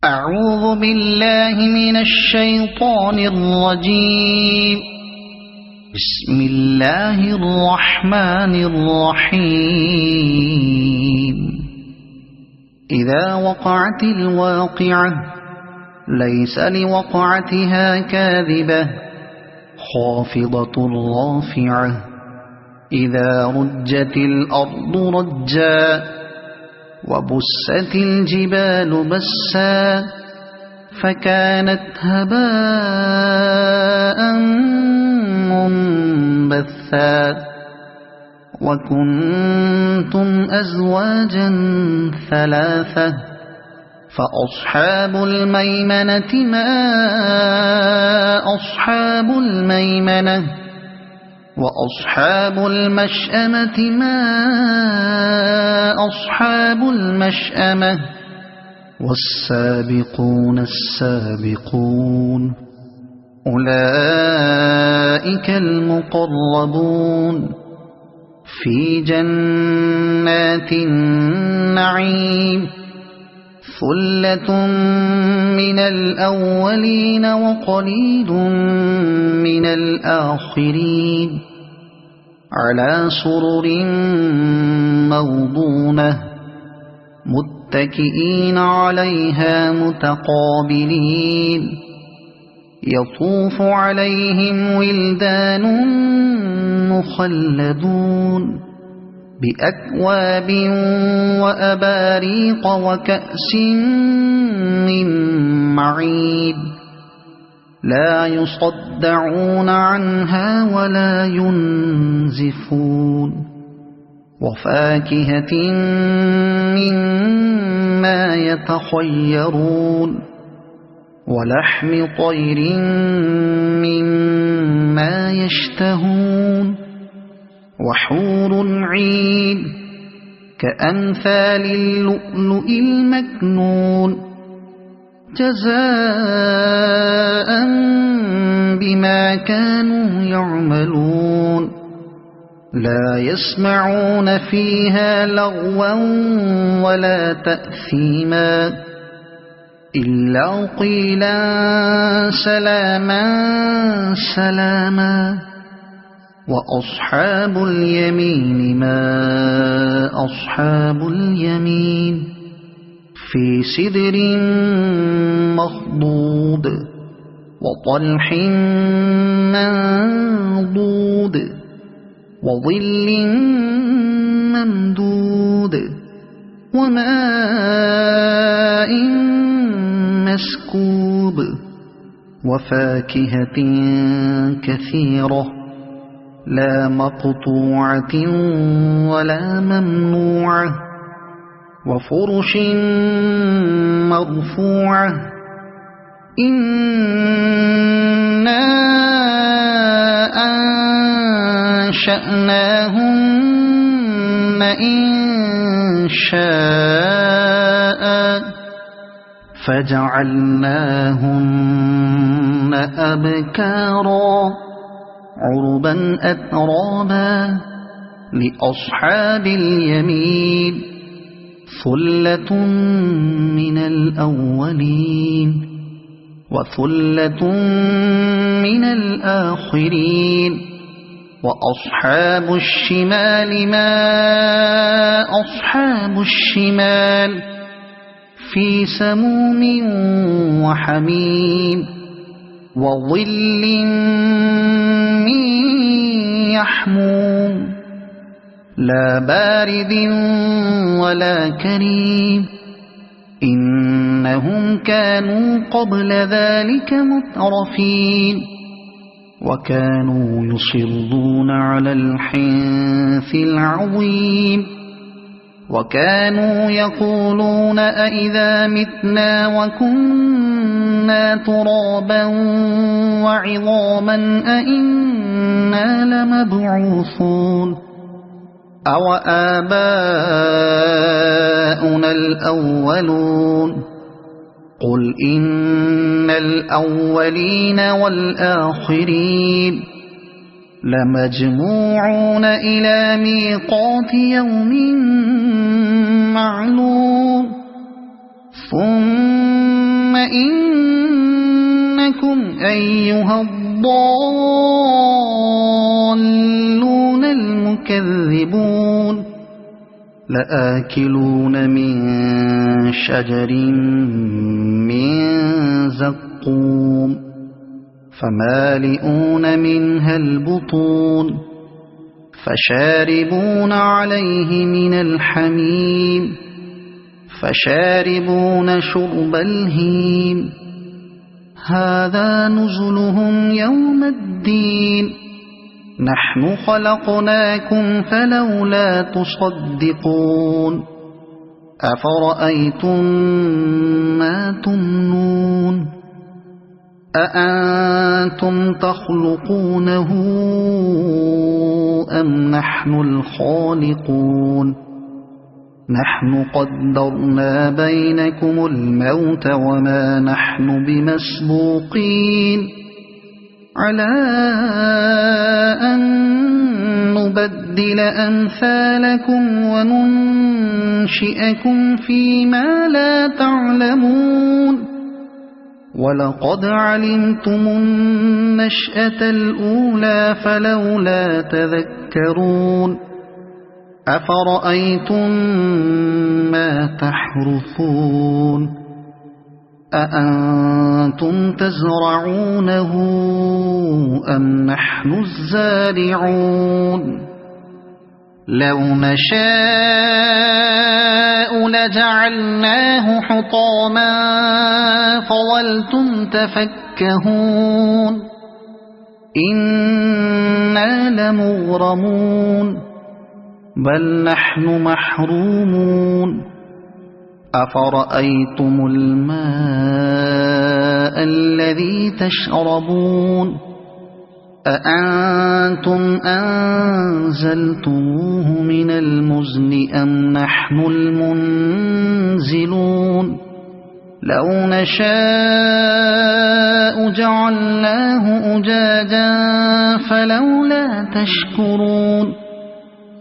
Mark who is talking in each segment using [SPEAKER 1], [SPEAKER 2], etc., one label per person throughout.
[SPEAKER 1] أعوذ بالله من الشيطان الرجيم. بسم الله الرحمن الرحيم. إذا وقعت الواقعة ليس لوقعتها كاذبة خافضة رافعة إذا رجت الأرض رجا وبست الجبال بسا فكانت هباء منبثا وكنتم أزواجا ثلاثة فأصحاب الميمنة ما أصحاب الميمنة وأصحاب المشأمة ما أصحاب المشأمة والسابقون السابقون أولئك المقربون في جنات النعيم ثلة من الأولين وقليل من الآخرين على سرر موضونة متكئين عليها متقابلين يطوف عليهم ولدان مخلدون بأكواب وأباريق وكأس من معين لا يصدعون عنها ولا ينزفون وفاكهة مما يتخيرون ولحم طير مما يشتهون وحور عين كأمثال اللؤلؤ المكنون جزاء بما كانوا يعملون لا يسمعون فيها لغوا ولا تأثيما إلا قيلا سلاما سلاما وأصحاب اليمين ما أصحاب اليمين في سدر مخضود وطلح منضود وظل ممدود وماء مسكوب وفاكهة كثيرة لا مقطوعة ولا ممنوعة وفرش مرفوعة إنا أنشأناهن إنشاء فجعلناهن أبكارا عربا أترابا لأصحاب اليمين ثلة من الأولين وثلة من الآخرين وأصحاب الشمال ما أصحاب الشمال في سموم وحميم وظل من يحموم لا بارد ولا كريم إنهم كانوا قبل ذلك مترفين وكانوا يصرون على الحنث العظيم وكانوا يقولون أئذا متنا وكنا ترابا وعظاما أئنا لمبعوثون أو آباؤنا الأولون قل إن الأولين والآخرين لمجموعون إلى ميقات يوم معلوم ثم إنكم أيها الضالون المكذبون لآكلون من شجر من زقوم فمالئون منها البطون فشاربون عليه من الحميم فشاربون شرب الهيم هذا نزلهم يوم الدين نحن خلقناكم فلولا تصدقون أفرأيتم ما تمنون أأنتم تخلقونه أم نحن الخالقون نحن قدرنا بينكم الموت وما نحن بمسبوقين على أن نبدل أمثالكم وننشئكم فيما لا تعلمون ولقد علمتم النشأة الأولى فلولا تذكرون أفرأيتم ما تحرثون أأنتم تزرعونه أم نحن الزارعون لو نشاء لجعلناه حطاما فظلتم تفكهون إنا لمغرمون بل نحن محرومون أفرأيتم الماء الذي تشربون أأنتم أنزلتموه من المزن أم نحن المنزلون لو نشاء جعلناه أجاجا فلولا تشكرون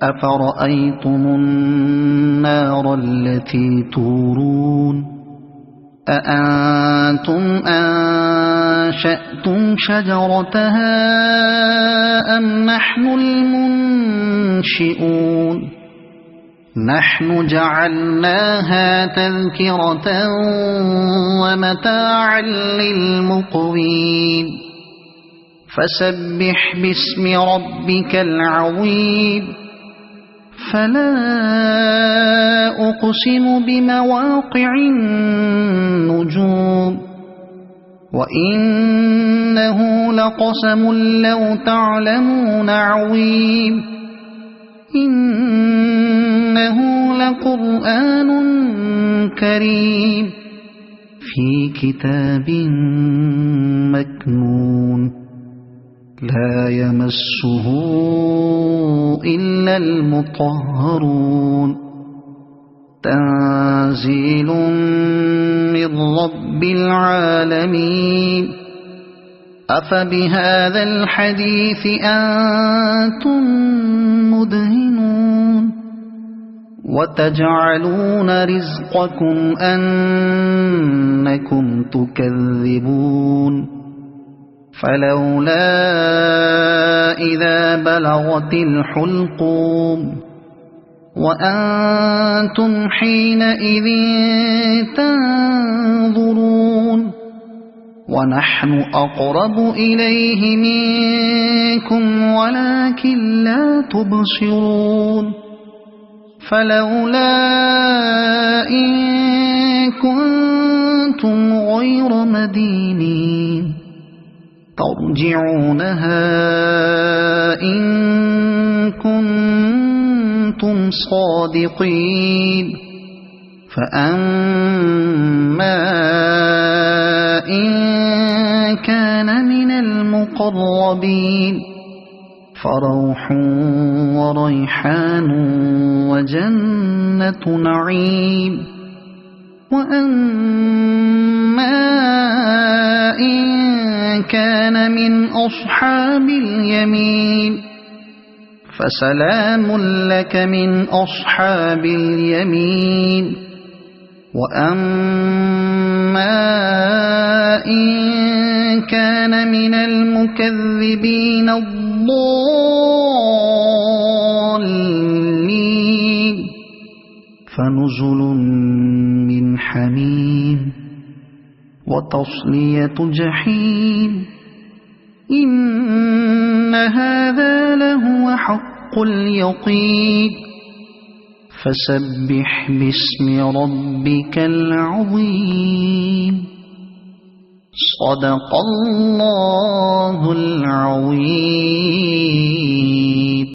[SPEAKER 1] أفرأيتم النار التي تورون أأنتم أنشأتم شجرتها أم نحن المنشئون نحن جعلناها تذكرة ومتاعا للمقوين فسبح باسم ربك العظيم فلا أقسم بمواقع النجوم وإنه لقسم لو تعلمون عظيم إنه لقرآن كريم في كتاب مكنون لا يمسه إلا المطهرون تنزيل من رب العالمين أفبهذا الحديث أنتم مدهنون وتجعلون رزقكم أنكم تكذبون فلولا إذا بلغت الحلقوم وأنتم حينئذ تنظرون ونحن أقرب إليه منكم ولكن لا تبصرون فلولا إن كنتم غير مدينين ترجعونها إن كنتم صادقين فأما إن كان من المقربين فروح وريحان وجنة نعيم وأما إن كان من أصحاب اليمين فسلام لك من أصحاب اليمين وأما إن كان من المكذبين الضالين فنزل من حميم وتصلية جحيم إن هذا لهو حق اليقين فسبح باسم ربك العظيم صدق الله العظيم.